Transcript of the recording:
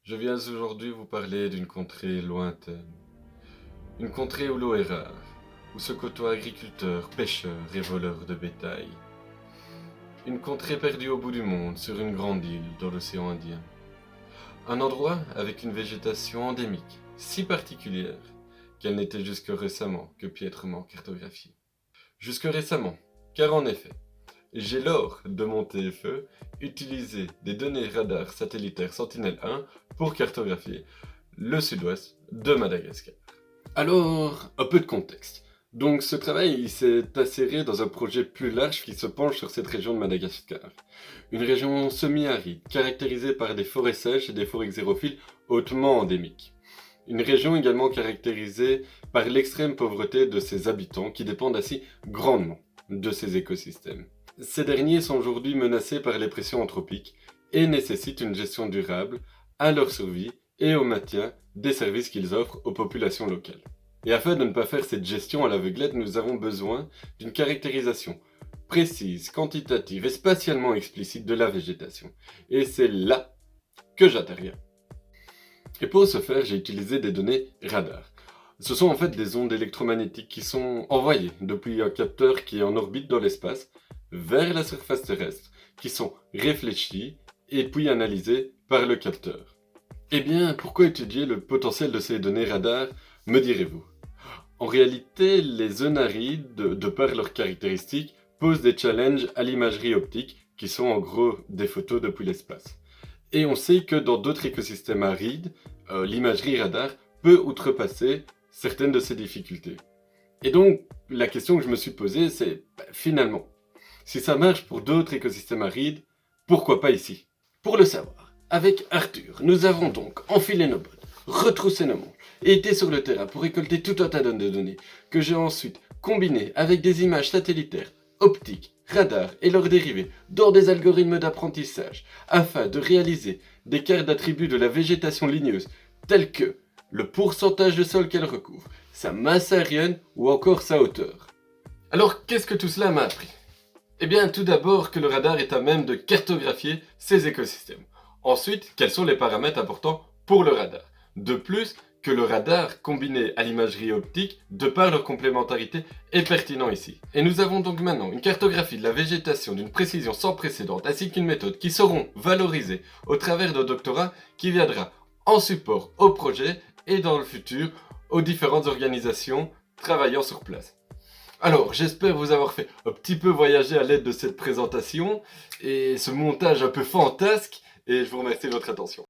Je viens aujourd'hui vous parler d'une contrée lointaine. Une contrée où l'eau est rare, où se côtoient agriculteurs, pêcheurs et voleurs de bétail. Une contrée perdue au bout du monde, sur une grande île dans l'océan Indien. Un endroit avec une végétation endémique, si particulière, qu'elle n'était jusque récemment que piètrement cartographiée. Jusque récemment, car en effet, j'ai lors de mon TFE utilisé des données radar satellitaires Sentinel-1 pour cartographier le sud-ouest de Madagascar. Alors, un peu de contexte. Donc ce travail il s'est inséré dans un projet plus large qui se penche sur cette région de Madagascar. Une région semi-aride, caractérisée par des forêts sèches et des forêts xérophiles hautement endémiques. Une région également caractérisée par l'extrême pauvreté de ses habitants qui dépendent ainsi grandement de ces écosystèmes. Ces derniers sont aujourd'hui menacés par les pressions anthropiques et nécessitent une gestion durable à leur survie et au maintien des services qu'ils offrent aux populations locales. Et afin de ne pas faire cette gestion à l'aveuglette, nous avons besoin d'une caractérisation précise, quantitative et spatialement explicite de la végétation. Et c'est là que j'interviens. Et pour ce faire, j'ai utilisé des données radar. Ce sont en fait des ondes électromagnétiques qui sont envoyées depuis un capteur qui est en orbite dans l'espace vers la surface terrestre, qui sont réfléchies et puis analysées par le capteur. Eh bien, pourquoi étudier le potentiel de ces données radar, me direz-vous? En réalité, les zones arides, de par leurs caractéristiques, posent des challenges à l'imagerie optique, qui sont en gros des photos depuis l'espace. Et on sait que dans d'autres écosystèmes arides, l'imagerie radar peut outrepasser certaines de ces difficultés. Et donc, la question que je me suis posée, c'est finalement, si ça marche pour d'autres écosystèmes arides, pourquoi pas ici? Pour le savoir, avec Arthur, nous avons donc enfilé nos bottes, retroussé nos manches, et été sur le terrain pour récolter tout un tas de données, que j'ai ensuite combinées avec des images satellitaires, optiques, radars et leurs dérivés dans des algorithmes d'apprentissage, afin de réaliser des cartes d'attributs de la végétation ligneuse, tels que le pourcentage de sol qu'elle recouvre, sa masse aérienne ou encore sa hauteur. Alors qu'est-ce que tout cela m'a appris? Eh bien, tout d'abord que le radar est à même de cartographier ces écosystèmes. Ensuite, quels sont les paramètres importants pour le radar. De plus, que le radar combiné à l'imagerie optique, de par leur complémentarité, est pertinent ici. Et nous avons donc maintenant une cartographie de la végétation d'une précision sans précédent, ainsi qu'une méthode qui seront valorisées au travers d'un doctorat qui viendra en support au projet et dans le futur aux différentes organisations travaillant sur place. Alors, j'espère vous avoir fait un petit peu voyager à l'aide de cette présentation et ce montage un peu fantasque, et je vous remercie de votre attention.